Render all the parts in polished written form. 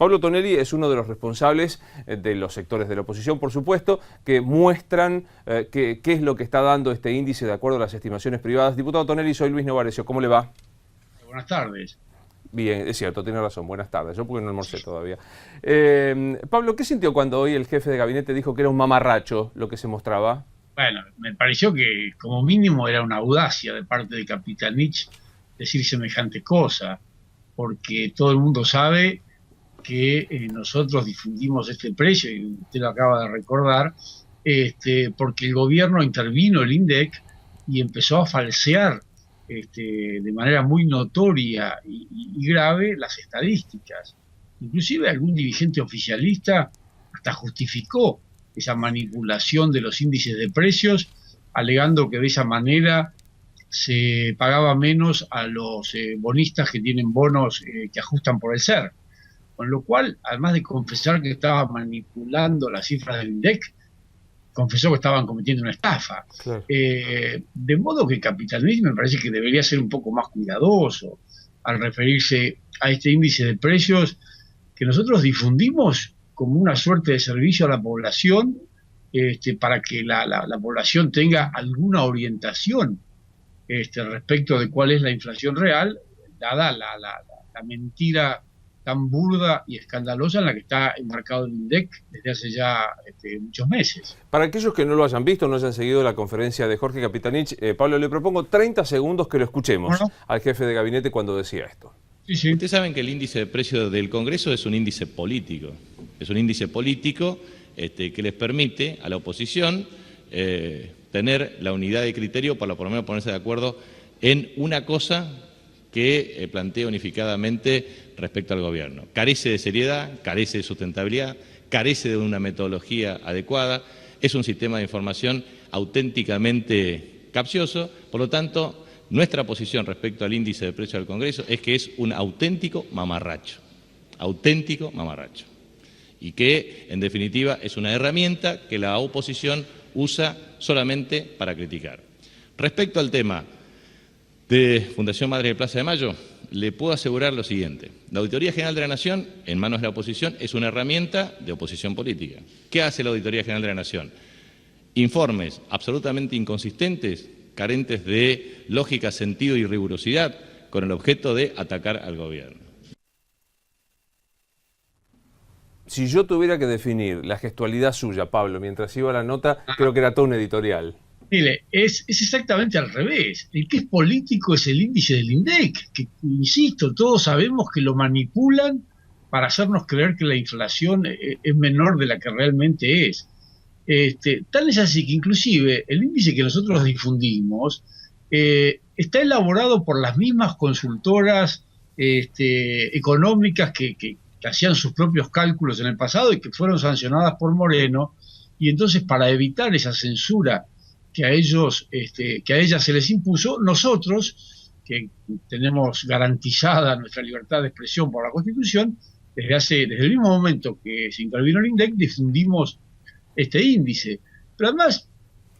Pablo Tonelli es uno de los responsables de los sectores de la oposición, por supuesto, que muestran qué es lo que está dando este índice de acuerdo a las estimaciones privadas. Diputado Tonelli, soy Luis Novarecio. ¿Cómo le va? Buenas tardes. Bien, es cierto, tiene razón. Buenas tardes. Yo porque no almorcé todavía. Pablo, ¿qué sintió cuando hoy el jefe de gabinete dijo que era un mamarracho lo que se mostraba? Bueno, me pareció que como mínimo era una audacia de parte de Capitanich decir semejante cosa, porque todo el mundo sabe que nosotros difundimos este precio, y usted lo acaba de recordar, porque el gobierno intervino, el INDEC, y empezó a falsear de manera muy notoria y grave las estadísticas. Inclusive algún dirigente oficialista hasta justificó esa manipulación de los índices de precios, alegando que de esa manera se pagaba menos a los bonistas que tienen bonos que ajustan por el SER. Con lo cual, además de confesar que estaba manipulando las cifras del INDEC, confesó que estaban cometiendo una estafa. Claro. De modo que Capitanich me parece que debería ser un poco más cuidadoso al referirse a este índice de precios que nosotros difundimos como una suerte de servicio a la población, para que la población tenga alguna orientación respecto de cuál es la inflación real, dada la mentira tan burda y escandalosa en la que está enmarcado el INDEC desde hace ya muchos meses. Para aquellos que no lo hayan visto, no hayan seguido la conferencia de Jorge Capitanich, Pablo, le propongo 30 segundos que lo escuchemos al jefe de gabinete cuando decía esto. Sí, sí. Ustedes saben que el índice de precios del Congreso es un índice político. Es un índice político que les permite a la oposición tener la unidad de criterio para por lo menos ponerse de acuerdo en una cosa que plantea unificadamente respecto al gobierno. Carece de seriedad, carece de sustentabilidad, carece de una metodología adecuada, es un sistema de información auténticamente capcioso, por lo tanto, nuestra posición respecto al índice de precios del Congreso es que es un auténtico mamarracho, y que, en definitiva, es una herramienta que la oposición usa solamente para criticar. Respecto al tema de Fundación Madre de Plaza de Mayo, le puedo asegurar lo siguiente. La Auditoría General de la Nación, en manos de la oposición, es una herramienta de oposición política. ¿Qué hace la Auditoría General de la Nación? Informes absolutamente inconsistentes, carentes de lógica, sentido y rigurosidad, con el objeto de atacar al gobierno. Si yo tuviera que definir la gestualidad suya, Pablo, mientras iba la nota, creo que era todo un editorial. Mire, es exactamente al revés. El que es político es el índice del INDEC, que, insisto, todos sabemos que lo manipulan para hacernos creer que la inflación es menor de la que realmente es. Tal es así que inclusive el índice que nosotros difundimos está elaborado por las mismas consultoras económicas que hacían sus propios cálculos en el pasado y que fueron sancionadas por Moreno, y entonces para evitar esa censura que a ellos, que a ellas se les impuso, nosotros, que tenemos garantizada nuestra libertad de expresión por la Constitución, desde el mismo momento que se intervino el INDEC, difundimos este índice. Pero además,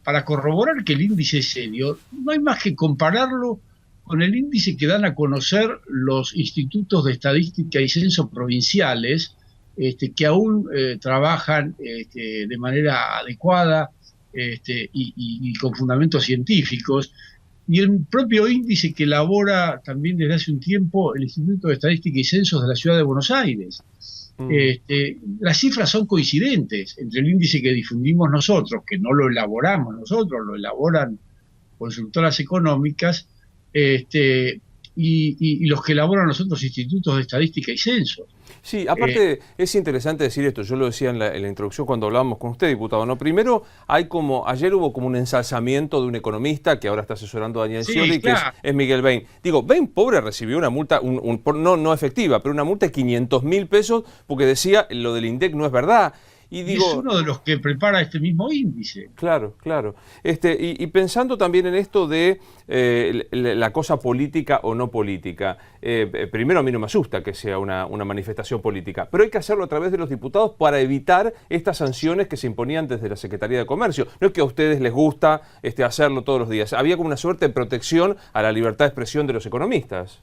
para corroborar que el índice es serio, no hay más que compararlo con el índice que dan a conocer los institutos de estadística y censo provinciales, que aún trabajan de manera adecuada, y con fundamentos científicos, y el propio índice que elabora también desde hace un tiempo el Instituto de Estadística y Censos de la Ciudad de Buenos Aires. Las cifras son coincidentes entre el índice que difundimos nosotros, que no lo elaboramos nosotros, lo elaboran consultoras económicas, y los que elaboran los otros institutos de estadística y censos. Sí, aparte es interesante decir esto, yo lo decía en la introducción cuando hablábamos con usted, diputado, ¿no? Primero, ayer hubo como un ensalzamiento de un economista que ahora está asesorando a Daniel Scioli, claro, que es Miguel Bain. Digo, Bain, pobre, recibió una multa, no efectiva, pero una multa de 500.000 pesos porque decía lo del INDEC no es verdad. Y digo, es uno de los que prepara este mismo índice. Claro, claro. Y pensando también en esto de la cosa política o no política, primero a mí no me asusta que sea una manifestación política, pero hay que hacerlo a través de los diputados para evitar estas sanciones que se imponían desde la Secretaría de Comercio. No es que a ustedes les gusta hacerlo todos los días, había como una suerte de protección a la libertad de expresión de los economistas.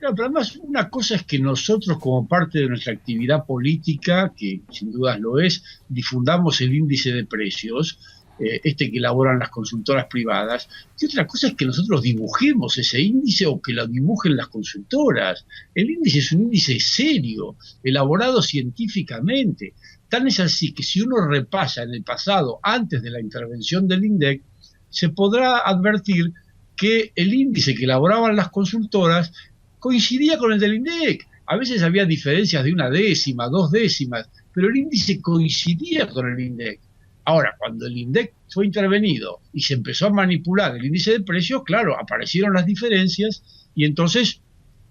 Claro, pero además una cosa es que nosotros, como parte de nuestra actividad política, que sin dudas lo es, difundamos el índice de precios, que elaboran las consultoras privadas, y otra cosa es que nosotros dibujemos ese índice o que lo dibujen las consultoras. El índice es un índice serio, elaborado científicamente. Tan es así que si uno repasa en el pasado, antes de la intervención del INDEC, se podrá advertir que el índice que elaboraban las consultoras coincidía con el del INDEC. A veces había diferencias de 1 décima, 2 décimas, pero el índice coincidía con el INDEC. Ahora, cuando el INDEC fue intervenido y se empezó a manipular el índice de precios, claro, aparecieron las diferencias y entonces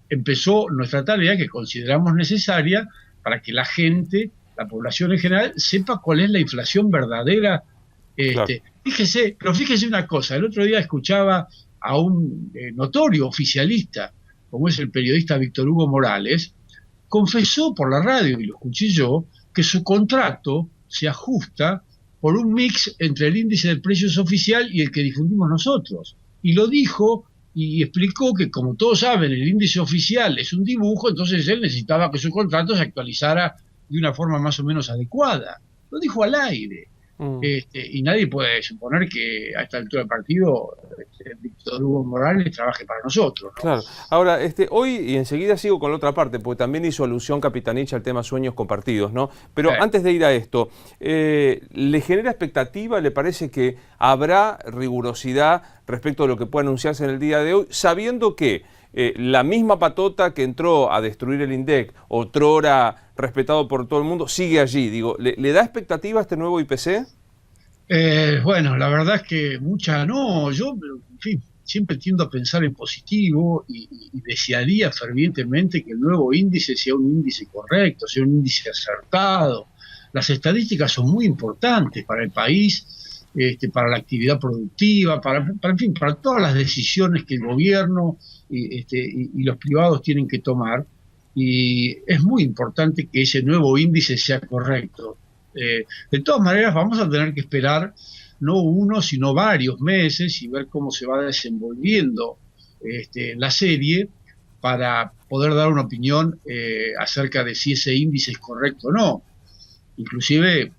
empezó nuestra tarea, que consideramos necesaria, para que la gente, la población en general, sepa cuál es la inflación verdadera. Claro. Fíjese una cosa, el otro día escuchaba a un notorio oficialista, como es el periodista Víctor Hugo Morales, confesó por la radio, y lo escuché yo, que su contrato se ajusta por un mix entre el índice de precios oficial y el que difundimos nosotros. Y lo dijo y explicó que, como todos saben, el índice oficial es un dibujo, entonces él necesitaba que su contrato se actualizara de una forma más o menos adecuada. Lo dijo al aire. Y nadie puede suponer que a esta altura del partido Víctor Hugo Morales trabaje para nosotros, ¿no? Claro. Ahora, hoy, y enseguida sigo con la otra parte, porque también hizo alusión Capitanich al tema sueños compartidos, ¿no? Pero antes de ir a esto, ¿le genera expectativa? ¿Le parece que habrá rigurosidad respecto a lo que pueda anunciarse en el día de hoy, sabiendo que la misma patota que entró a destruir el INDEC, otrora respetado por todo el mundo, sigue allí? Digo, ¿le da expectativa a este nuevo IPC? Bueno, la verdad es que mucha no. Yo, en fin, siempre tiendo a pensar en positivo y desearía fervientemente que el nuevo índice sea un índice correcto, sea un índice acertado. Las estadísticas son muy importantes para el país, para la actividad productiva, en fin, para todas las decisiones que el gobierno y los privados tienen que tomar, y es muy importante que ese nuevo índice sea correcto. De todas maneras, vamos a tener que esperar no 1, sino varios meses y ver cómo se va desenvolviendo la serie para poder dar una opinión acerca de si ese índice es correcto o no. Inclusive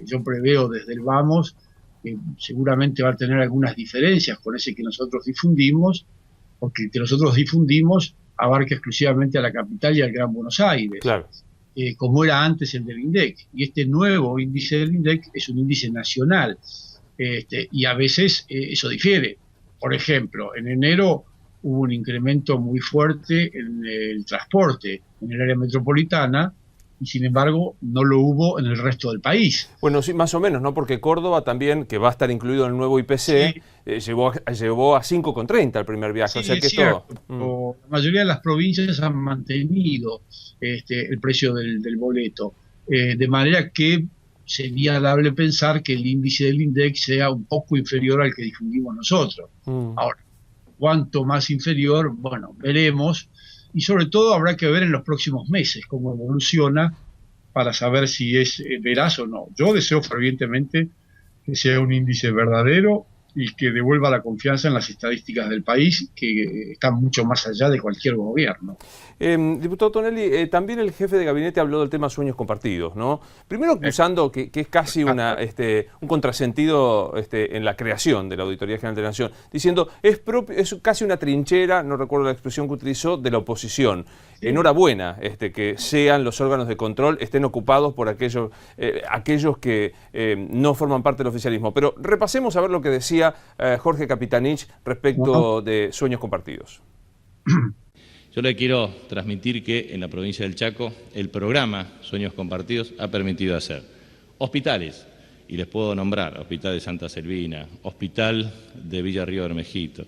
yo preveo desde el Vamos que seguramente va a tener algunas diferencias con ese que nosotros difundimos, porque el que nosotros difundimos abarca exclusivamente a la capital y al Gran Buenos Aires. Claro. Como era antes el del INDEC. Y este nuevo índice del INDEC es un índice nacional. Y a veces eso difiere. Por ejemplo, en enero hubo un incremento muy fuerte en el transporte en el área metropolitana, y sin embargo no lo hubo en el resto del país. Bueno, sí, más o menos, ¿no? Porque Córdoba también, que va a estar incluido en el nuevo IPC, sí, llevó a 5,30 el primer viaje. Sí, o sea que cierto. La mayoría de las provincias han mantenido el precio del boleto, de manera que sería dable pensar que el índice del INDEC sea un poco inferior al que difundimos nosotros. Ahora, ¿cuánto más inferior? Bueno, veremos. Y sobre todo habrá que ver en los próximos meses cómo evoluciona para saber si es veraz o no. Yo deseo fervientemente que sea un índice verdadero y que devuelva la confianza en las estadísticas del país, que están mucho más allá de cualquier gobierno. Diputado Tonelli, también el jefe de gabinete habló del tema sueños compartidos, ¿no? Primero acusando que es casi un contrasentido en la creación de la Auditoría General de la Nación, diciendo es casi una trinchera, no recuerdo la expresión que utilizó, de la oposición. Sí. Enhorabuena que sean los órganos de control, estén ocupados por aquellos que no forman parte del oficialismo. Pero repasemos a ver lo que decía Jorge Capitanich respecto de sueños compartidos. Yo le quiero transmitir que en la provincia del Chaco el programa Sueños Compartidos ha permitido hacer hospitales, y les puedo nombrar Hospital de Santa Selvina, Hospital de Villa Río Bermejito,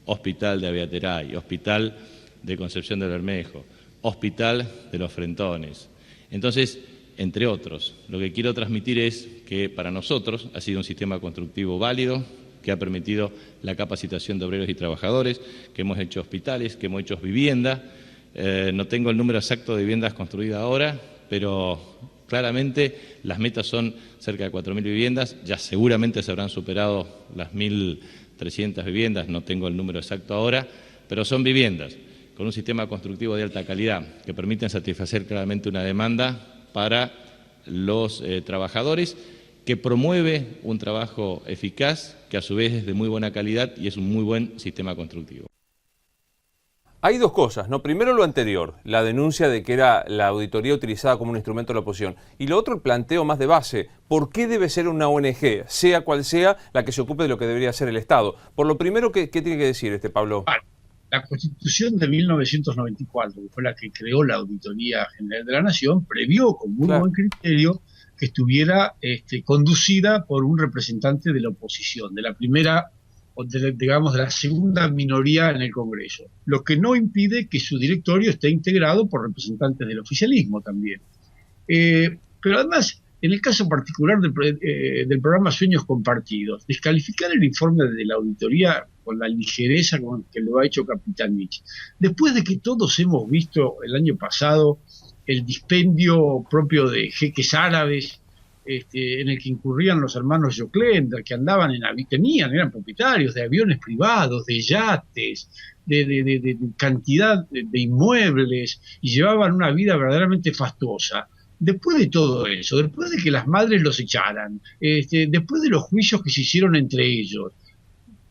Hospital de Aviateray, Hospital de Concepción del Bermejo, Hospital de Los Frentones. Entonces, entre otros, lo que quiero transmitir es que para nosotros ha sido un sistema constructivo válido, que ha permitido la capacitación de obreros y trabajadores, que hemos hecho hospitales, que hemos hecho vivienda. No tengo el número exacto de viviendas construidas ahora, pero claramente las metas son cerca de 4.000 viviendas, ya seguramente se habrán superado las 1.300 viviendas, no tengo el número exacto ahora, pero son viviendas con un sistema constructivo de alta calidad que permiten satisfacer claramente una demanda para los trabajadores, que promueve un trabajo eficaz, que a su vez es de muy buena calidad y es un muy buen sistema constructivo. Hay dos cosas, ¿no? Primero lo anterior, la denuncia de que era la auditoría utilizada como un instrumento de la oposición. Y lo otro, el planteo más de base. ¿Por qué debe ser una ONG, sea cual sea, la que se ocupe de lo que debería ser el Estado? Por lo primero, ¿qué tiene que decir Pablo? La Constitución de 1994, que fue la que creó la Auditoría General de la Nación, previó con muy buen criterio que estuviera conducida por un representante de la oposición, de la primera, digamos, de la segunda minoría en el Congreso, lo que no impide que su directorio esté integrado por representantes del oficialismo también. Pero además, en el caso particular del programa Sueños Compartidos, descalificar el informe de la auditoría con la ligereza con que lo ha hecho Capitanich, después de que todos hemos visto el año pasado el dispendio propio de jeques árabes, en el que incurrían los hermanos Joclender, que andaban eran propietarios de aviones privados, de yates, de cantidad de inmuebles, y llevaban una vida verdaderamente fastuosa. Después de todo eso, después de que las madres los echaran, después de los juicios que se hicieron entre ellos,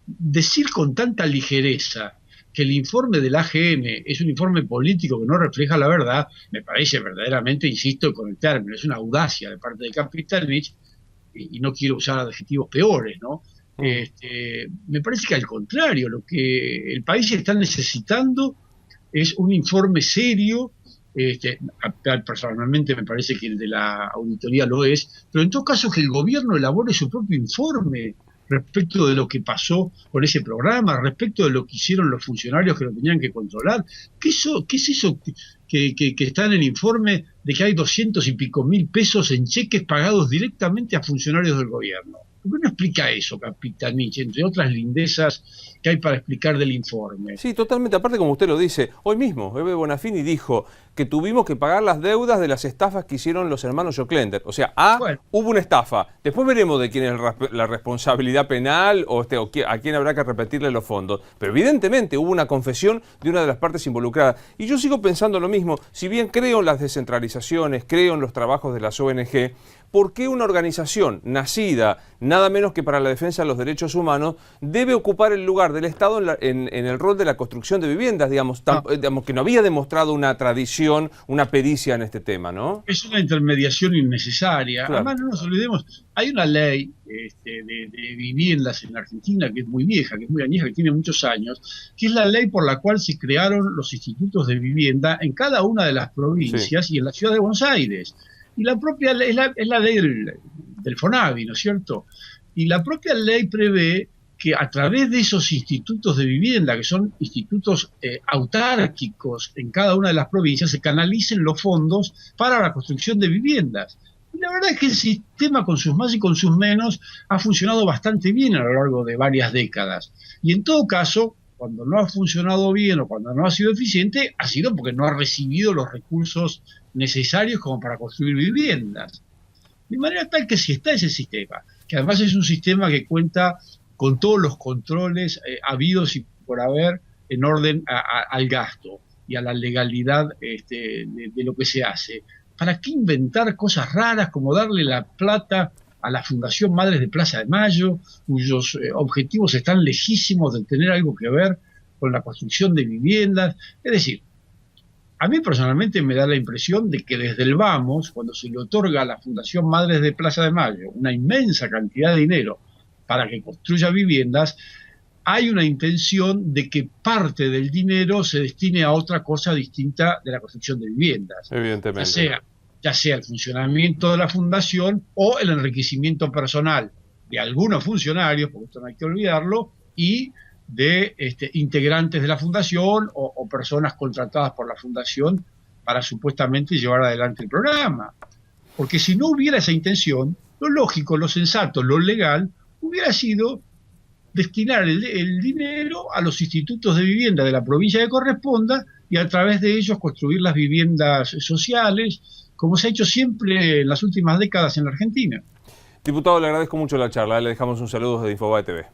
decir con tanta ligereza que el informe del AGN es un informe político que no refleja la verdad, me parece verdaderamente, insisto con el término, es una audacia de parte de Capitanich, y no quiero usar adjetivos peores, ¿no? Me parece que al contrario, lo que el país está necesitando es un informe serio. Personalmente me parece que el de la auditoría lo es, pero en todo caso que el gobierno elabore su propio informe respecto de lo que pasó con ese programa, respecto de lo que hicieron los funcionarios que lo tenían que controlar. ¿Qué es eso que está en el informe de que hay 200 y pico mil pesos en cheques pagados directamente a funcionarios del gobierno? ¿Por qué no explica eso, Capitanich, entre otras lindezas que hay para explicar del informe? Sí, totalmente. Aparte, como usted lo dice, hoy mismo, Ebe Bonafini dijo que tuvimos que pagar las deudas de las estafas que hicieron los hermanos Joclender. O sea, hubo una estafa. Después veremos de quién es la responsabilidad penal o a quién habrá que repetirle los fondos. Pero evidentemente hubo una confesión de una de las partes involucradas. Y yo sigo pensando lo mismo. Si bien creo en las descentralizaciones, creo en los trabajos de las ONG, ¿por qué una organización nacida nada menos que para la defensa de los derechos humanos debe ocupar el lugar del Estado en el rol de la construcción de viviendas, digamos que no había demostrado una tradición, una pericia en este tema, ¿no? Es una intermediación innecesaria. Claro. Además, no nos olvidemos, hay una ley de viviendas en Argentina que es muy vieja, que es muy añeja, que tiene muchos años, que es la ley por la cual se crearon los institutos de vivienda en cada una de las provincias y en la ciudad de Buenos Aires. Y la propia ley, es la ley del FONAVI, ¿no es cierto? Y la propia ley prevé que a través de esos institutos de vivienda, que son institutos autárquicos en cada una de las provincias, se canalicen los fondos para la construcción de viviendas. Y la verdad es que el sistema, con sus más y con sus menos, ha funcionado bastante bien a lo largo de varias décadas. Y en todo caso, cuando no ha funcionado bien o cuando no ha sido eficiente, ha sido porque no ha recibido los recursos necesarios como para construir viviendas. De manera tal que si está ese sistema, que además es un sistema que cuenta con todos los controles habidos y por haber en orden al gasto y a la legalidad de lo que se hace, ¿para qué inventar cosas raras como darle la plata a la Fundación Madres de Plaza de Mayo, cuyos objetivos están lejísimos de tener algo que ver con la construcción de viviendas? Es decir, a mí personalmente me da la impresión de que desde el vamos, cuando se le otorga a la Fundación Madres de Plaza de Mayo una inmensa cantidad de dinero para que construya viviendas, hay una intención de que parte del dinero se destine a otra cosa distinta de la construcción de viviendas. Evidentemente. Ya sea el funcionamiento de la fundación o el enriquecimiento personal de algunos funcionarios, porque esto no hay que olvidarlo, y de integrantes de la fundación o personas contratadas por la fundación para supuestamente llevar adelante el programa. Porque si no hubiera esa intención, lo lógico, lo sensato, lo legal, hubiera sido destinar el dinero a los institutos de vivienda de la provincia que corresponda y a través de ellos construir las viviendas sociales, como se ha hecho siempre en las últimas décadas en la Argentina. Diputado, le agradezco mucho la charla. Le dejamos un saludo desde Infobae TV.